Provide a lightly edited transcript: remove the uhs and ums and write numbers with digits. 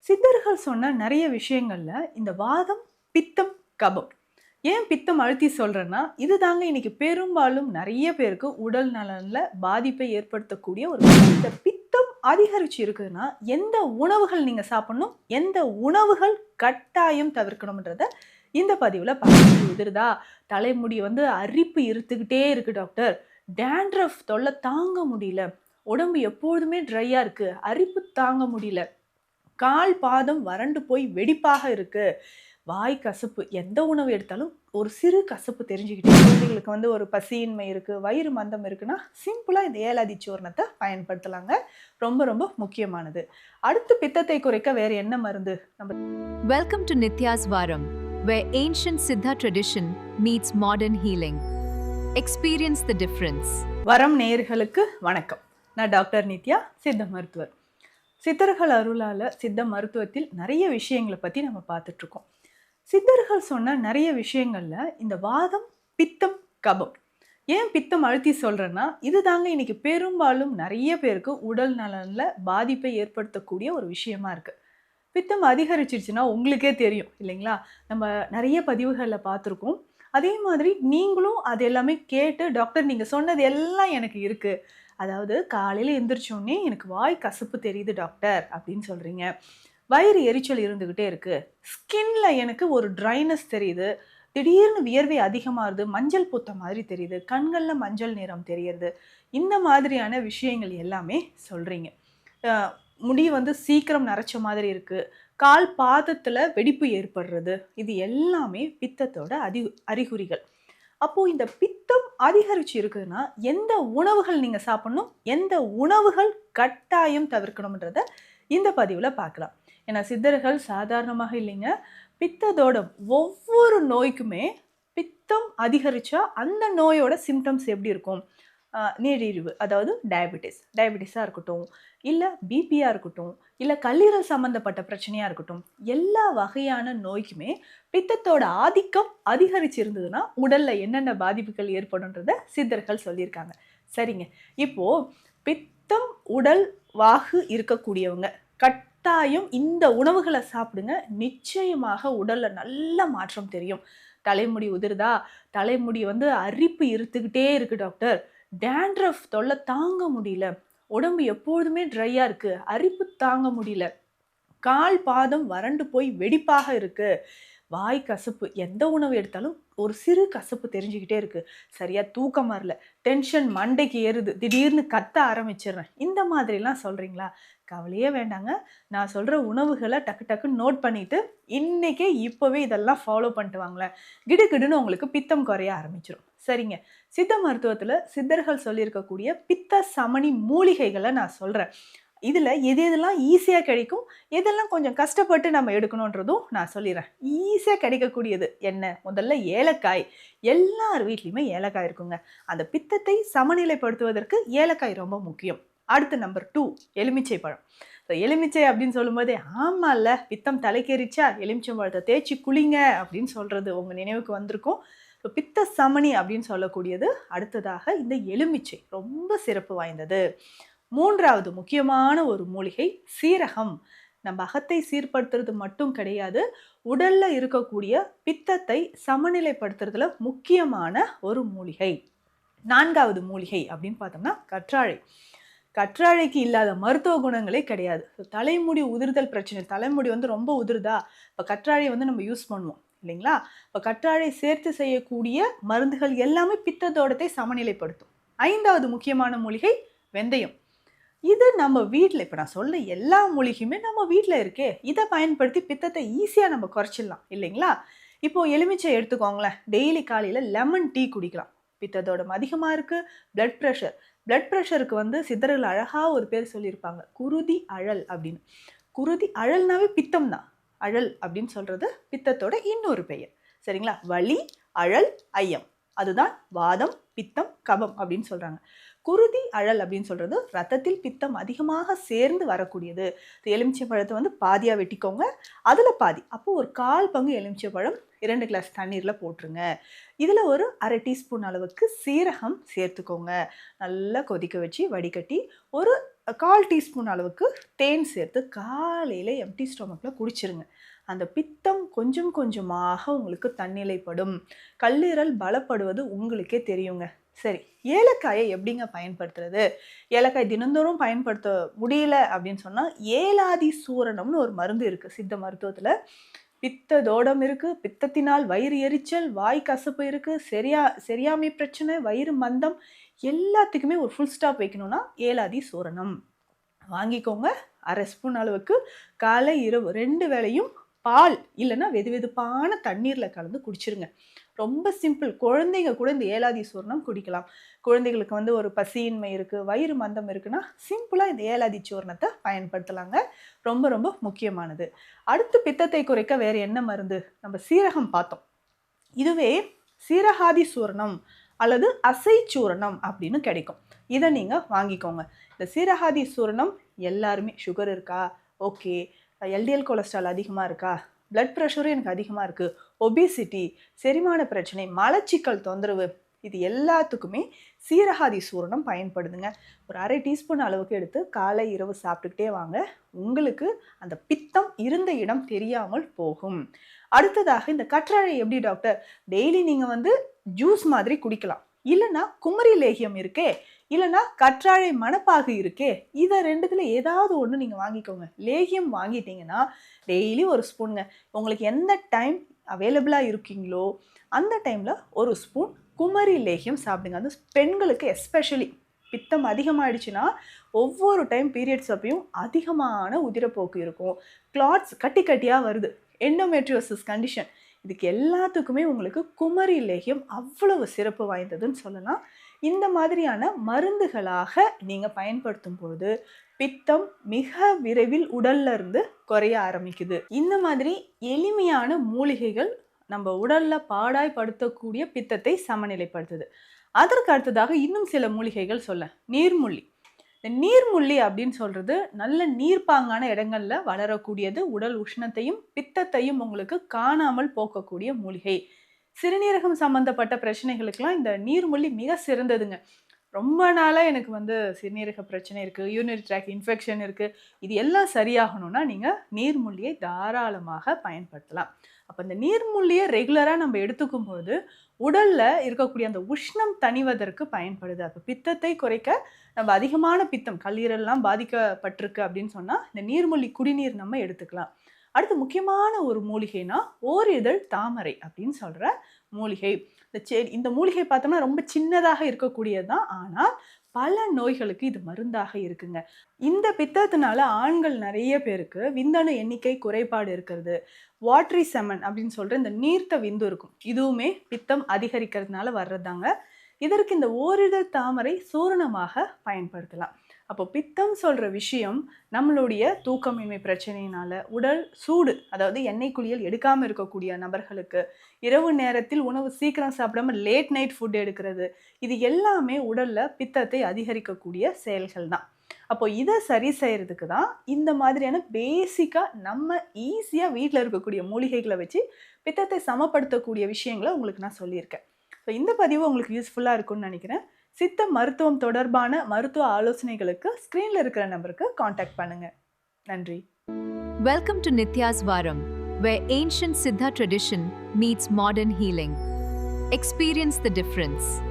சித்தர்கள் சொன்ன நிறைய விஷயங்கள்ல இந்த வாதம், பித்தம், கபம். ஏன் பித்தம் அழுத்தி சொல்றேன்னா, இதுதாங்க இன்னைக்கு பெரும்பாலும் நிறைய பேருக்கு உடல் நலன்ல பாதிப்பை ஏற்படுத்தக்கூடிய ஒரு விஷயம். இந்த பித்தம் அதிகரிச்சு இருக்குதுன்னா, எந்த உணவுகள் நீங்க சாப்பிடணும், எந்த உணவுகள் கட்டாயம் தவிர்க்கணும்ன்றத இந்த பதிவுல பார்க்க உதிருதா? தலைமுடி அரிப்பு இருத்துக்கிட்டே இருக்கு டாக்டர். டேண்ட்ரஃப் தொல்லை தாங்க முடியல. உடம்பு எப்பொழுதுமே ட்ரையா இருக்கு. அரிப்பு தாங்க முடியல. கால் பாதம் வறண்டு போய் வெடிப்பாக இருக்கு. வாய் கசப்பு. எந்த உணவு எடுத்தாலும் ஒரு சிறு கசப்பு தெரிஞ்சுக்கிட்டே குழந்தைகளுக்கு ஒரு பசியின்மை இருக்கு, வயிறு மந்தம் இருக்குன்னா, சிம்பிளா இந்த ஏலாதி சூர்ணத்தை பயன்படுத்தலாங்க. ரொம்ப ரொம்ப முக்கியமானது. அடுத்து பித்தத்தை குறைக்க வேற என்ன மருந்து? Welcome to Nitya's Varam, where ancient Siddha tradition meets modern healing. Experience the difference. வரம் நேயர்களுக்கு வணக்கம். நான் டாக்டர் நித்யா, சித்த மருத்துவர். சித்தர்கள் அருளால சித்த மருத்துவத்தில் நிறைய விஷயங்களை பத்தி நம்ம பார்த்துட்டு இருக்கோம். சித்தர்கள் சொன்ன நிறைய விஷயங்கள்ல இந்த வாதம், பித்தம், கபம். ஏன் பித்தம் அழுத்தி சொல்றேன்னா, இதுதாங்க இன்னைக்கு பெரும்பாலும் நிறைய பேருக்கு உடல் நலன்ல பாதிப்பை ஏற்படுத்தக்கூடிய ஒரு விஷயமா இருக்கு. பித்தம் அதிகரிச்சிருச்சுன்னா உங்களுக்கே தெரியும் இல்லைங்களா? நம்ம நிறைய பதிவுகளில் பார்த்துருக்கோம். அதே மாதிரி நீங்களும் அது எல்லாமே கேட்டு, டாக்டர் நீங்க சொன்னது எல்லாம் எனக்கு இருக்கு. அதாவது காலையில் எந்திரிச்சோடனே எனக்கு வாய் கசப்பு தெரியுது டாக்டர் அப்படின்னு சொல்கிறீங்க. வயிறு எரிச்சல் இருந்துக்கிட்டே இருக்குது. ஸ்கின்ல எனக்கு ஒரு ட்ரைனஸ் தெரியுது. திடீர்னு வியர்வை அதிகமாகுது. மஞ்சள் பூத்த மாதிரி தெரியுது. கண்களில் மஞ்சள் நிறம் தெரியுது. இந்த மாதிரியான விஷயங்கள் எல்லாமே சொல்கிறீங்க. முடி சீக்கிரம் நரைச்ச மாதிரி இருக்குது. கால் பாதத்தில் வெடிப்பு ஏற்படுறது. இது எல்லாமே பித்தத்தோட அறிகுறிகள். அப்போது இந்த பித்தம் அதிகரிச்சு இருக்குதுன்னா எந்த உணவுகள் நீங்கள் சாப்பிடணும், எந்த உணவுகள் கட்டாயம் தவிர்க்கணும்ன்றத இந்த பதிவில் பார்க்கலாம். ஏன்னா சித்தர்கள் சாதாரணமாக இல்லைங்க, பித்தத்தோட ஒவ்வொரு நோய்க்குமே பித்தம் அதிகரித்தா அந்த நோயோட சிம்டம்ஸ் எப்படி இருக்கும்? நீரிழிவு, அதாவது டயபெட்டிஸாக இருக்கட்டும், இல்லை பிபியாக இருக்கட்டும், இல்லை கல்லீரல் சம்மந்தப்பட்ட பிரச்சனையாக இருக்கட்டும், எல்லா வகையான நோய்க்குமே பித்தத்தோட ஆதிக்கம் அதிகரிச்சு இருந்ததுன்னா உடலில் என்னென்ன பாதிப்புகள் ஏற்படும்ன்றத சித்தர்கள் சொல்லியிருக்காங்க. சரிங்க, இப்போது பித்தம் உடல் வாகு இருக்கக்கூடியவங்க கட்டாயம் இந்த உணவுகளை சாப்பிடுங்க. நிச்சயமாக உடலில் நல்ல மாற்றம் தெரியும். தலைமுடி உதிருதா? தலைமுடி அரிப்பு இருத்துக்கிட்டே இருக்கு டாக்டர். டேண்ட்ரஃப் தொல்லை தாங்க முடியல. உடம்பு எப்பொழுதுமே ட்ரையா இருக்கு. அரிப்பு தாங்க முடியல. கால் பாதம் வறண்டு போய் வெடிப்பாக இருக்கு. வாய் கசப்பு. எந்த உணவு எடுத்தாலும் ஒரு சிறு கசப்பு தெரிஞ்சுக்கிட்டே இருக்கு. சரியா தூக்கம் வரல. டென்ஷன் மண்டைக்கு ஏறுது. திடீர்னு கத்த ஆரம்பிச்சிடுறேன். இந்த மாதிரிலாம் சொல்றீங்களா? கவலையே வேண்டாங்க. நான் சொல்ற உணவுகளை டக்கு டக்குன்னு நோட் பண்ணிட்டு இன்னைக்கே இப்போவே இதெல்லாம் ஃபாலோ பண்ணிட்டு வாங்களேன். கிடுகிடுன்னு உங்களுக்கு பித்தம் குறைய ஆரம்பிச்சிடும். சரிங்க, சித்த மருத்துவத்தில் சித்தர்கள் சொல்லியிருக்கக்கூடிய பித்த சமணி மூலிகைகளை நான் சொல்கிறேன். இதில் எது எதெல்லாம் ஈஸியாக கிடைக்கும், எதெல்லாம் கொஞ்சம் கஷ்டப்பட்டு நம்ம எடுக்கணுன்றதும் நான் சொல்லிடுறேன். ஈஸியாக கிடைக்கக்கூடியது என்ன? முதல்ல ஏலக்காய். எல்லார் வீட்லேயுமே ஏலக்காய் இருக்குங்க. அந்த பித்தத்தை சமநிலைப்படுத்துவதற்கு ஏலக்காய் ரொம்ப முக்கியம். அடுத்து நம்பர் 2, எலுமிச்சை பழம். ஸோ எலுமிச்சை அப்படின்னு சொல்லும்போதே ஆமாம்ல, பித்தம் தலைக்கேறிச்சா எலுமிச்சை பழத்தை தேய்ச்சி குளிங்க அப்படின்னு சொல்கிறது உங்கள் நினைவுக்கு வந்திருக்கும். ஸோ பித்த சமணி அப்படின்னு சொல்லக்கூடியது அடுத்ததாக இந்த எலுமிச்சை ரொம்ப சிறப்பு வாய்ந்தது. 3வது முக்கியமான ஒரு மூலிகை சீரகம். நம்ம அகத்தை சீர்படுத்துறது மட்டும் கிடையாது, உடல்ல இருக்கக்கூடிய பித்தத்தை சமநிலைப்படுத்துறதுல முக்கியமான ஒரு மூலிகை. 4வது மூலிகை அப்படின்னு பார்த்தோம்னா கற்றாழை. கற்றாழைக்கு இல்லாத மருத்துவ குணங்களே கிடையாது. தலைமுடி உதிர்தல் பிரச்சனை, தலைமுடி ரொம்ப உதிருதா, இப்போ கற்றாழை நம்ம யூஸ் பண்ணுவோம் இல்லைங்களா? இப்போ கற்றாழை சேர்த்து செய்யக்கூடிய மருந்துகள் எல்லாமே பித்தத்தோடத்தை சமநிலைப்படுத்தும். 5வது முக்கியமான மூலிகை வெந்தயம். இது நம்ம வீட்டில், இப்போ நான் சொல்ல எல்லா மூலிகையுமே நம்ம வீட்டில் இருக்கே, இதை பயன்படுத்தி பித்தத்தை ஈஸியாக நம்ம குறைச்சிடலாம் இல்லைங்களா? இப்போது எலுமிச்சை எடுத்துக்கோங்களேன். டெய்லி காலையில் லெமன் டீ குடிக்கலாம். பித்தத்தோடம் அதிகமாக இருக்குது. பிளட் ப்ரெஷருக்கு சித்தர்கள் அழகாக ஒரு பேர் சொல்லியிருப்பாங்க, குருதி அழல் அப்படின்னு. குருதி அழல்னாவே பித்தம் தான். அழல் அப்படின்னு சொல்கிறது பித்தத்தோட இன்னொரு பெயர். சரிங்களா? வலி, அழல், ஐயம், அதுதான் வாதம், பித்தம், கபம் அப்படின்னு சொல்கிறாங்க. குருதி அழல் அப்படின்னு சொல்கிறது ரத்தத்தில் பித்தம் அதிகமாக சேர்ந்து வரக்கூடியது. எலுமிச்சை பழத்தை பாதியாக வெட்டிக்கோங்க. அதில் பாதி, அப்போது ஒரு 1/4 பங்கு எலுமிச்சை பழம் 2 கிளாஸ் தண்ணீரில் போட்டுருங்க. இதில் ஒரு 1/2 டீஸ்பூன் அளவுக்கு சீரகம் சேர்த்துக்கோங்க. நல்லா கொதிக்க வச்சு வடிகட்டி ஒரு 1/4 டீஸ்பூன் அளவுக்கு தேன் சேர்த்து காலையில் எம்டி ஸ்டொமக்கில் குடிச்சிருங்க. அந்த பித்தம் கொஞ்சம் கொஞ்சமாக உங்களுக்கு தன்னிலைப்படும். கல்லீரல் பலப்படுவது உங்களுக்கே தெரியுங்க. சரி, ஏலக்காயை எப்படிங்க பயன்படுத்துறது? ஏலக்காய் தினந்தோறும் பயன்படுத்த முடியல அப்படின்னு சொன்னால் ஏலாதி சூரணம்னு ஒரு மருந்து இருக்குது சித்த மருத்துவத்தில். பித்த தோடம் இருக்குது, பித்தத்தினால் வயிறு எரிச்சல், வாய் கசப்பு இருக்குது, சரியாமை பிரச்சனை, வயிறு மந்தம், எல்லாத்துக்குமே ஒரு ஃபுல் ஸ்டாப் வைக்கணும்னா ஏலாதி சூரணம் வாங்கிக்கோங்க. 1/2 ஸ்பூன் அளவுக்கு காலை இரவு 2 வேளையும் பால் இல்லைன்னா வெதுவெதுப்பான தண்ணீரில் கலந்து குடிச்சிருங்க. ரொம்ப சிம்பிள். குழந்தைங்க கூட இந்த ஏலாதி சூரணம் குடிக்கலாம். குழந்தைகளுக்கு ஒரு பசியின்மை இருக்குது, வயிறு மந்தம் இருக்குன்னா சிம்பிளாக இந்த ஏலாதி சூரணத்தை பயன்படுத்தலாங்க. ரொம்ப ரொம்ப முக்கியமானது. அடுத்து பித்தத்தை குறைக்க வேறு என்ன மருந்து? நம்ம சீரகம் பார்த்தோம். இதுவே சீரகாதி சூரணம் அல்லது அசை சூரணம் அப்படின்னு கிடைக்கும். இதை நீங்கள் வாங்கிக்கோங்க. இந்த சீரகாதி சூரணம் எல்லாருமே சுகர் இருக்கா, ஓகே, எல்டிஎல் கொலஸ்ட்ரால் அதிகமாக இருக்கா, பிளட் ப்ரெஷரும் எனக்கு அதிகமாக இருக்குது, ஒபிசிட்டி, செரிமான பிரச்சனை, மலச்சிக்கல் தொந்தரவு, இது எல்லாத்துக்குமே சீரகாதி சூரணம் பயன்படுதுங்க. ஒரு 1/2 டீஸ்பூன் அளவுக்கு எடுத்து காலை இரவு சாப்பிட்டுக்கிட்டே வாங்க. உங்களுக்கு அந்த பித்தம் இருந்த இடம் தெரியாமல் போகும். அடுத்ததாக இந்த கற்றாழை எப்படி டாக்டர்? டெய்லி நீங்கள் ஜூஸ் மாதிரி குடிக்கலாம். இல்லைன்னா குமரி லேகியம் இருக்கே, இல்லைன்னா கற்றாழை மணப்பாகு இருக்கே, இதை 2த்துல ஏதாவது ஒன்று நீங்கள் வாங்கிக்கோங்க. லேகியம் வாங்கிட்டீங்கன்னா டெய்லி 1 ஸ்பூனுங்க. உங்களுக்கு எந்த டைம் அவைலபிளாக இருக்கீங்களோ அந்த டைமில் 1 ஸ்பூன் குமரி லேகியம் சாப்பிடுங்க. அது பெண்களுக்கு எஸ்பெஷலி பித்தம் அதிகமாகிடுச்சுன்னா ஒவ்வொரு டைம் பீரியட்ஸ் அப்பையும் அதிகமான உதிரப்போக்கு இருக்கும், கிளாட்ஸ் கட்டி கட்டியாக வருது, எண்டோமெட்ரியோசிஸ் கண்டிஷன், இதுக்கு எல்லாத்துக்குமே உங்களுக்கு குமரி லேகியம் அவ்வளவு சிறப்பு வாய்ந்ததுன்னு சொல்லலாம். இந்த மாதிரியான மருந்துகளாக நீங்கள் பயன்படுத்தும் பொழுது பித்தம் மிக விரைவில் உடல்ல இருந்து குறைய ஆரம்பிக்குது. இந்த மாதிரி எளிமையான மூலிகைகள் நம்ம உடல்ல பாடாய்படுத்தக்கூடிய பித்தத்தை சமநிலைப்படுத்துது. அதற்கு அடுத்ததாக இன்னும் சில மூலிகைகள் சொல்ல. நீர்முள்ளி. இந்த நீர்முள்ளி அப்படின்னு சொல்றது நல்ல நீர்ப்பாங்கான இடங்கள்ல வளரக்கூடியது. உடல் உஷ்ணத்தையும் பித்தத்தையும் உங்களுக்கு காணாமல் போக்கக்கூடிய மூலிகை. சிறுநீரகம் சம்பந்தப்பட்ட பிரச்சனைகளுக்கெல்லாம் இந்த நீர்முள்ளி மிக சிறந்ததுங்க. ரொம்ப நாளாக எனக்கு சிறுநீரக பிரச்சனை இருக்குது, யூரினரி ட்ராக் இன்ஃபெக்ஷன் இருக்குது, இது எல்லாம் சரியாகணும்னா நீங்கள் நீர்முள்ளியை தாராளமாக பயன்படுத்தலாம். அப்போ இந்த நீர்முள்ளியை ரெகுலராக நம்ம எடுத்துக்கும் பொழுது உடலில் இருக்கக்கூடிய அந்த உஷ்ணம் தணிவதற்கு பயன்படுது. அப்போ பித்தத்தை குறைக்க நம்ம அதிகமான பித்தம் கல்லீரல்லாம் பாதிக்கப்பட்டிருக்கு அப்படின்னு சொன்னால் இந்த நீர்முள்ளி குடிநீர் நம்ம எடுத்துக்கலாம். அடுத்து முக்கியமான ஒரு மூலிகைனா ஓரிதழ் தாமரை அப்படின்னு சொல்கிற மூலிகை. இந்த மூலிகை பார்த்தோம்னா ரொம்ப சின்னதாக இருக்கக்கூடியது தான், ஆனால் பல நோய்களுக்கு இது மருந்தாக இருக்குங்க. இந்த பித்தத்தினால ஆண்கள் நிறைய பேருக்கு விந்தணு எண்ணிக்கை குறைபாடு இருக்கிறது, வாட்ரி செமன் அப்படின்னு சொல்கிற இந்த நீர்த்த விந்து இருக்கும், இதுவுமே பித்தம் அதிகரிக்கிறதுனால வர்றதாங்க. இதற்கு இந்த ஓரிதழ் தாமரை சூரணமாக பயன்படுத்தலாம். அப்போ பித்தம் சொல்கிற விஷயம் நம்மளுடைய தூக்கமின்மை பிரச்சனையினால உடல் சூடு, அதாவது எண்ணெய் குளியல் எடுக்காமல் இருக்கக்கூடிய நபர்களுக்கு, இரவு நேரத்தில் உணவு சீக்கிரம் சாப்பிடாம லேட் நைட் ஃபுட் எடுக்கிறது, இது எல்லாமே உடலில் பித்தத்தை அதிகரிக்கக்கூடிய செயல்கள் தான். அப்போ இதை சரி செய்கிறதுக்கு தான் இந்த மாதிரியான பேசிக்காக நம்ம ஈஸியாக வீட்டில் இருக்கக்கூடிய மூலிகைகளை வச்சு பித்தத்தை சமப்படுத்தக்கூடிய விஷயங்களை உங்களுக்கு நான் சொல்லியிருக்கேன். ஸோ இந்த பதிவு உங்களுக்கு யூஸ்ஃபுல்லாக இருக்கும்னு நினைக்கிறேன். சித்த மருத்துவம் தொடர்பான மருத்துவ ஆலோசனைகளுக்கு ஸ்க்ரீனில் இருக்கிற நம்பருக்கு காண்டாக்ட் பண்ணுங்க. நன்றி. Welcome to Nitya's Varam, where ancient Siddha tradition meets modern healing. Experience the difference.